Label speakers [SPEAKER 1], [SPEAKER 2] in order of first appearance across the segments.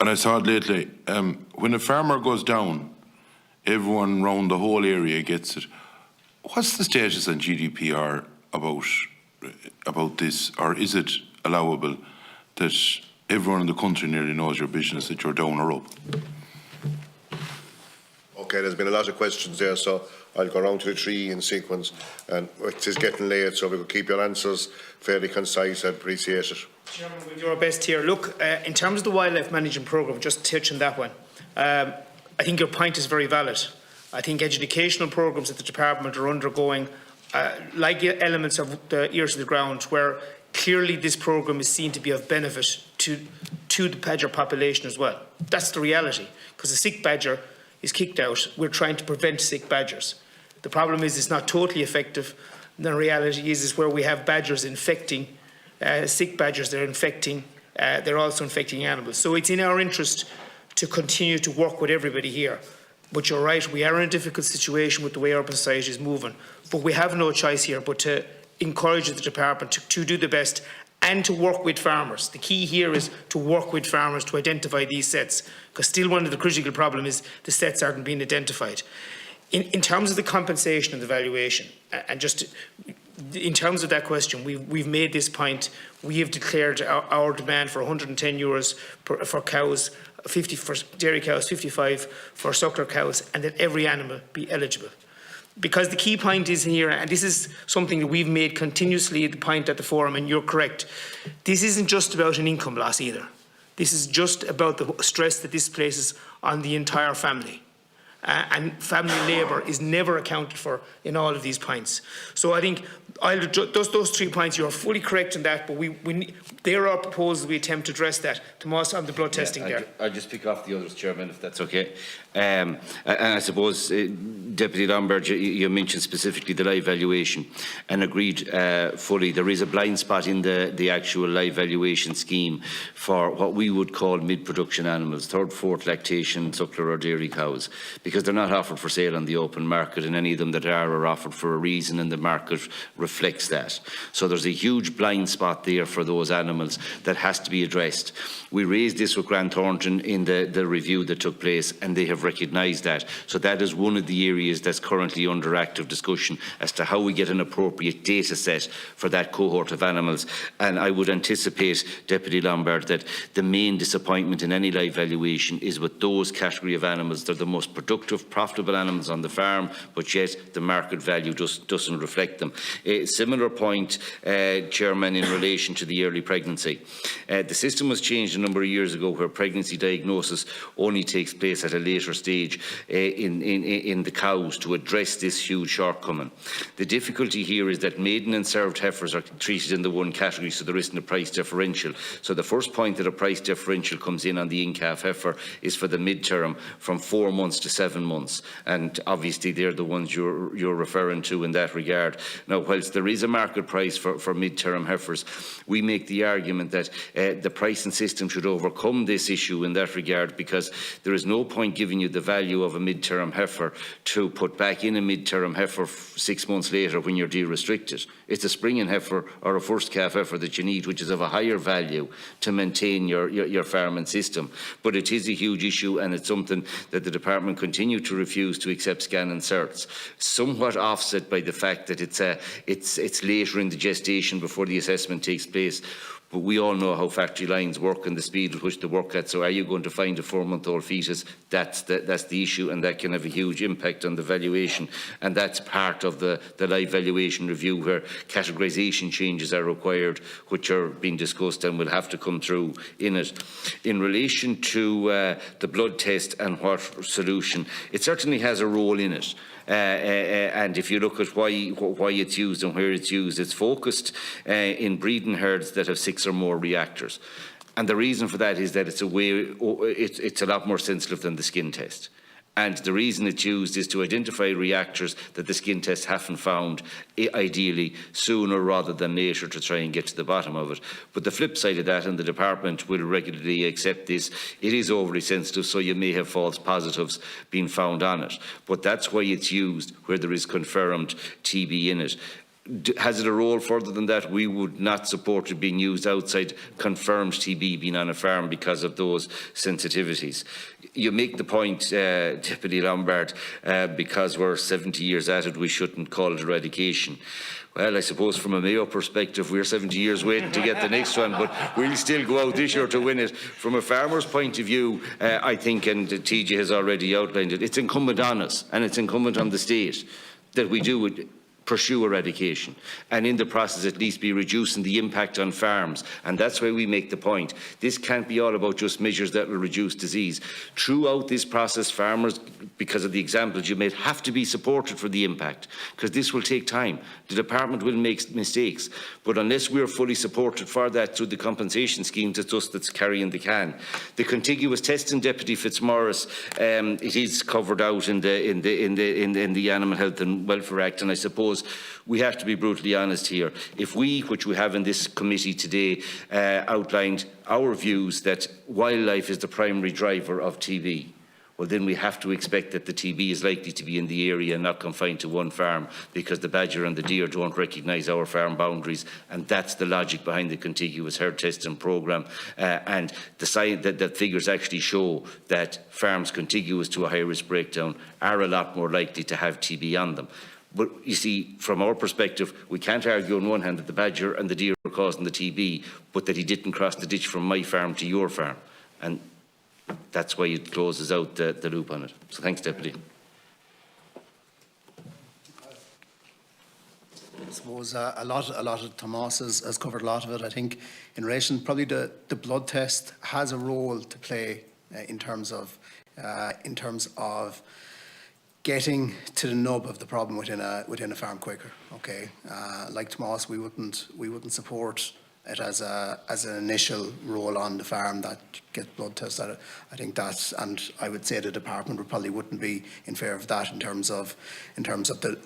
[SPEAKER 1] and I saw it lately, when a farmer goes down, everyone around the whole area gets it. What's the status on GDPR about this, or is it allowable that everyone in the country nearly knows your business, that you're down or up?
[SPEAKER 2] Okay, there's been a lot of questions there, so I'll go round to the three in sequence. And it is getting late, so we will keep your answers fairly concise. I'd appreciate it.
[SPEAKER 3] Chairman, we'll do our best here. Look, in terms of the wildlife management programme, just touching that one, I think your point is very valid. I think educational programmes that the department are undergoing, like elements of the ears to the ground, where clearly this programme is seen to be of benefit to the badger population as well. That's the reality, because the sick badger is kicked out. We're trying to prevent sick badgers. The problem is it's not totally effective. The reality is where we have badgers infecting, sick badgers, they're also infecting animals. So it's in our interest to continue to work with everybody here. But you're right, we are in a difficult situation with the way urban society is moving. But we have no choice here but to encourage the department to do the best and to work with farmers. The key here is to work with farmers to identify these sets, because still one of the critical problems is the sets aren't being identified. In terms of the compensation and the valuation, and just in terms of that question, we've made this point. We have declared our demand for €110 for cows, 50 for dairy cows, 55 for suckler cows, and that every animal be eligible. Because the key point is here, and this is something that we've made continuously the point at the forum, and you're correct, this isn't just about an income loss either. This is just about the stress that this places on the entire family. And family labour is never accounted for in all of these points. So I think those 3 points, you are fully correct in that, but there are proposals we attempt to address that. Tomas, on the blood testing there.
[SPEAKER 4] I'll just pick off the others, Chairman, if that's okay. And I suppose, Deputy Lombard, you mentioned specifically the live valuation, and agreed fully. There is a blind spot in the actual live valuation scheme for what we would call mid-production animals, third, fourth lactation, suckler or dairy cows, because they're not offered for sale on the open market, and any of them that are offered for a reason, and the market reflects that. So there's a huge blind spot there for those animals that has to be addressed. We raised this with Grant Thornton in the review that took place, and they have recognised that. So that is one of the areas that's currently under active discussion as to how we get an appropriate data set for that cohort of animals. And I would anticipate, Deputy Lombard, that the main disappointment in any live valuation is with those category of animals. They're the most productive, profitable animals on the farm, but yet the market value just doesn't reflect them. A similar point, Chairman, in relation to the early pregnancy. The system was changed a number of years ago, where pregnancy diagnosis only takes place at a later stage in the cows to address this huge shortcoming. The difficulty here is that maiden and served heifers are treated in the one category, so there isn't a price differential. So the first point that a price differential comes in on the in-calf heifer is for the mid-term from 4 months to 7 months, and obviously they're the ones you're referring to in that regard. Now, whilst there is a market price for mid-term heifers, we make the argument that the pricing system should overcome this issue in that regard, because there is no point giving you the value of a mid-term heifer to put back in a mid-term heifer 6 months later when you're de-restricted. It's a springing heifer or a first calf heifer that you need, which is of a higher value to maintain your farming system. But it is a huge issue, and it's something that the department continue to refuse to accept scan and certs, somewhat offset by the fact that it's later in the gestation before the assessment takes place. But we all know how factory lines work and the speed at which they work at. So are you going to find a 4-month-old fetus? That's the issue, and that can have a huge impact on the valuation. And that's part of the live valuation review, where categorisation changes are required, which are being discussed and will have to come through in it. In relation to the blood test and what solution, it certainly has a role in it. And if you look at why it's used and where it's used, it's focused in breeding herds that have 6 or more reactors. And the reason for that is that it's a lot more sensitive than the skin test. And the reason it's used is to identify reactors that the skin tests haven't found, ideally sooner rather than later, to try and get to the bottom of it. But the flip side of that, and the department will regularly accept this, it is overly sensitive, so you may have false positives being found on it. But that's why it's used where there is confirmed TB in it. Has it a role further than that? We would not support it being used outside confirmed TB being on a farm because of those sensitivities. You make the point, Deputy Lombard, because we're 70 years at it, we shouldn't call it eradication. Well, I suppose from a Mayo perspective, we're 70 years waiting to get the next one, but we'll still go out this year to win it. From a farmer's point of view, I think, and TJ has already outlined it, it's incumbent on us and it's incumbent on the state that we do pursue eradication, and in the process at least be reducing the impact on farms. And that's why we make the point. This can't be all about just measures that will reduce disease. Throughout this process, farmers, because of the examples you made, have to be supported for the impact, because this will take time. The department will make mistakes, but unless we're fully supported for that through the compensation schemes, it's us that's carrying the can. The contiguous testing, Deputy Fitzmaurice, it is covered out in the Animal Health and Welfare Act, and I suppose we have to be brutally honest here. If we, which we have in this committee today, outlined our views that wildlife is the primary driver of TB, well then we have to expect that the TB is likely to be in the area and not confined to one farm, because the badger and the deer don't recognise our farm boundaries, and that's the logic behind the contiguous herd testing programme. And the science that figures actually show that farms contiguous to a high-risk breakdown are a lot more likely to have TB on them. But you see, from our perspective, we can't argue on one hand that the badger and the deer are causing the TB, but that he didn't cross the ditch from my farm to your farm. And that's why it closes out the loop on it. So thanks, Deputy.
[SPEAKER 5] I suppose a lot of Tomas has covered a lot of it. I think in relation, probably the blood test has a role to play in terms of getting to the nub of the problem within a farm quicker. Okay, like Tomas, we wouldn't support it as an initial role on the farm that gets blood tests. I think that's, and I would say the department probably wouldn't be in favour of that in terms of the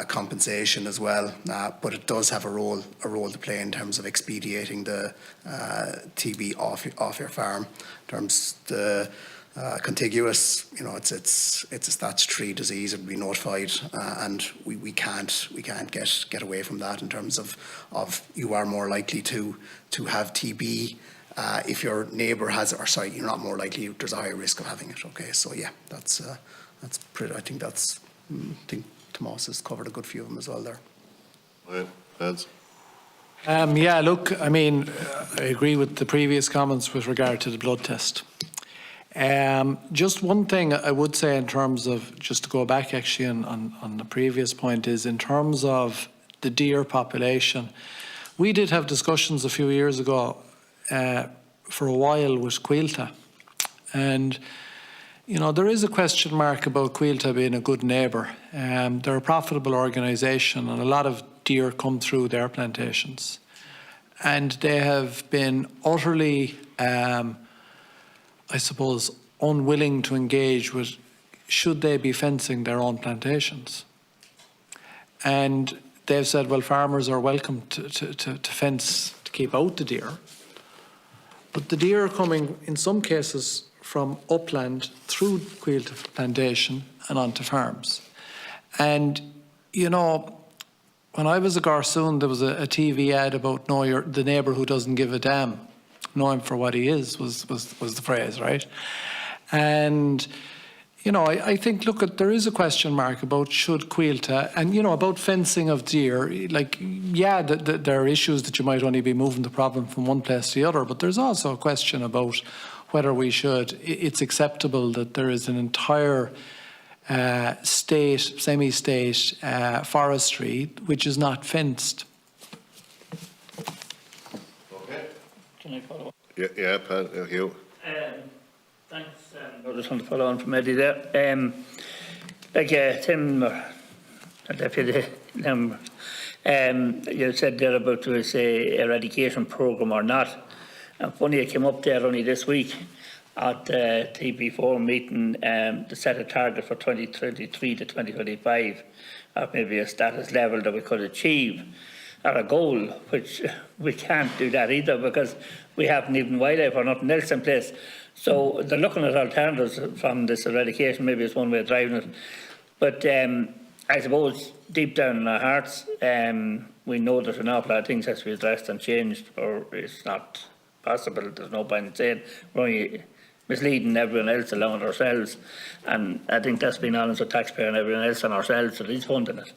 [SPEAKER 5] compensation as well. But it does have a role to play in terms of expediting the TB off your farm. In terms of the contiguous, you know, it's a statutory disease. It would be notified, and we can't get away from that in terms of you are more likely to have TB if your neighbour has it, or sorry, you're not more likely. There's a higher risk of having it. Okay, so yeah, that's pretty. I think Tomas has covered a good few of them as well there.
[SPEAKER 2] Right, Vance.
[SPEAKER 6] Yeah, look, I mean, I agree with the previous comments with regard to the blood test. Just one thing I would say in terms of, just to go back actually on the previous point, is in terms of the deer population. We did have discussions a few years ago for a while with Coillte, and you know, there is a question mark about Coillte being a good neighbour. They're a profitable organisation, and a lot of deer come through their plantations, and they have been utterly I suppose, unwilling to engage with should they be fencing their own plantations. And they've said, well, farmers are welcome to fence to keep out the deer. But the deer are coming, in some cases, from upland through Coillte plantation and onto farms. And, you know, when I was a Garsoon, there was a TV ad about the neighbour who doesn't give a damn. Know him for what he is was the phrase, right? And you know, I think, look, there is a question mark about should Coillte, and you know, about fencing of deer. Like, yeah, there are issues that you might only be moving the problem from one place to the other, but there's also a question about whether we should. It's acceptable that there is an entire state, semi-state forestry which is not fenced.
[SPEAKER 7] Can I follow up?
[SPEAKER 2] Yeah, Pat, Hugh.
[SPEAKER 7] Thanks. I just want to follow on from Eddie there. Like Tim, Deputy Lambert, you said there about to say eradication programme or not. And funny, I came up there only this week at the TP4 meeting to set a target for 2023 to 2025, or maybe a status level that we could achieve. Or a goal, which we can't do that either because we haven't even wildlife or nothing else in place. So they're looking at alternatives from this eradication. Maybe it's one way of driving it. But I suppose deep down in our hearts, we know that an awful lot of things has to be addressed and changed, or it's not possible. There's no point in saying we're only misleading everyone else along with ourselves, and I think that's being honest with taxpayer and everyone else and ourselves that is funding it.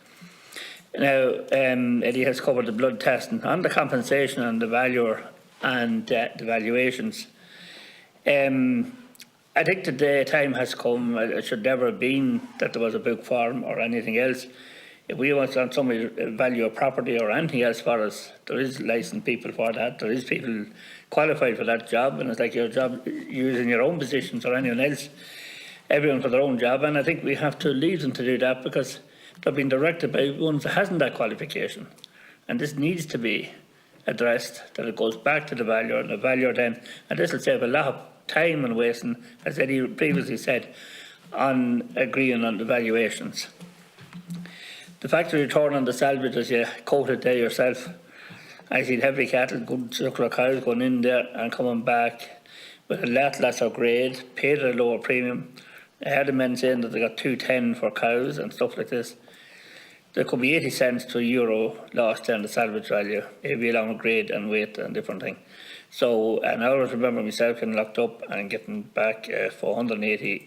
[SPEAKER 7] Now, Eddie has covered the blood testing on the compensation and the valuer and the valuations. I think the time has come, it should never have been that there was a book farm or anything else. If we want somebody to value a property or anything else for us, there is licensed people for that. There is people qualified for that job, and it's like your job using your own positions or anyone else, everyone for their own job. And I think we have to leave them to do that because they're being directed by ones that hasn't that qualification. And this needs to be addressed, that it goes back to the valuer, and the valuer then, and this will save a lot of time and wasting, as Eddie previously said, on agreeing on the valuations. The factory return on the salvage, as you quoted there yourself, I seen heavy cattle, good suckler cows going in there and coming back with a lot lesser grade, paid at a lower premium. I heard the men saying that they got $2.10 for cows and stuff like this. There could be 80 cents to €1 lost there in the salvage value, maybe along with grade and weight and different thing. So, and I always remember myself getting locked up and getting back €480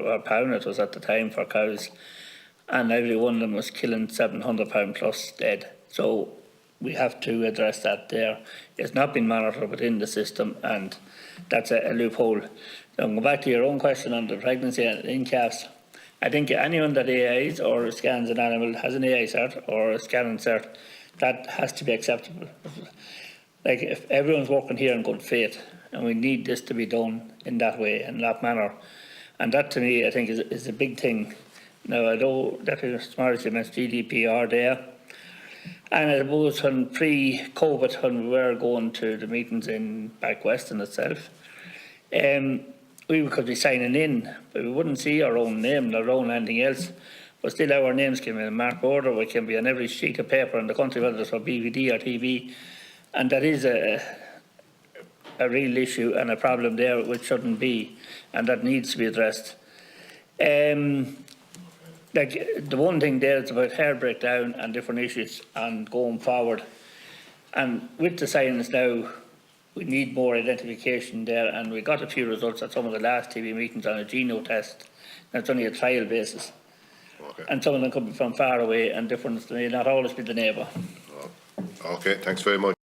[SPEAKER 7] or pound it was at the time for cows, and every one of them was killing £700 plus dead. So we have to address that there. It's not been monitored within the system, and that's a loophole. So go back to your own question on the pregnancy in calves. I think anyone that AIs or scans an animal has an AI cert or a scanning cert, that has to be acceptable. Like, if everyone's working here in good faith, and we need this to be done in that way, in that manner, and that to me I think is a big thing. Now I know Deputy Fitzmaurice mentioned GDPR there, and I suppose when pre-COVID, when we were going to the meetings in back west in itself, we could be signing in, but we wouldn't see our own name, our own anything else. But still our names came in marked order, we can be on every sheet of paper in the country, whether it's for BVD or TV. And that is a real issue and a problem there which shouldn't be, and that needs to be addressed. Like the one thing there is about hair breakdown and different issues and going forward. And with the science now, we need more identification there, and we got a few results at some of the last TV meetings on a geno test. And it's only a trial basis.
[SPEAKER 2] Okay.
[SPEAKER 7] And some of them could be from far away, and different may not always be the neighbour.
[SPEAKER 2] Okay, thanks very much.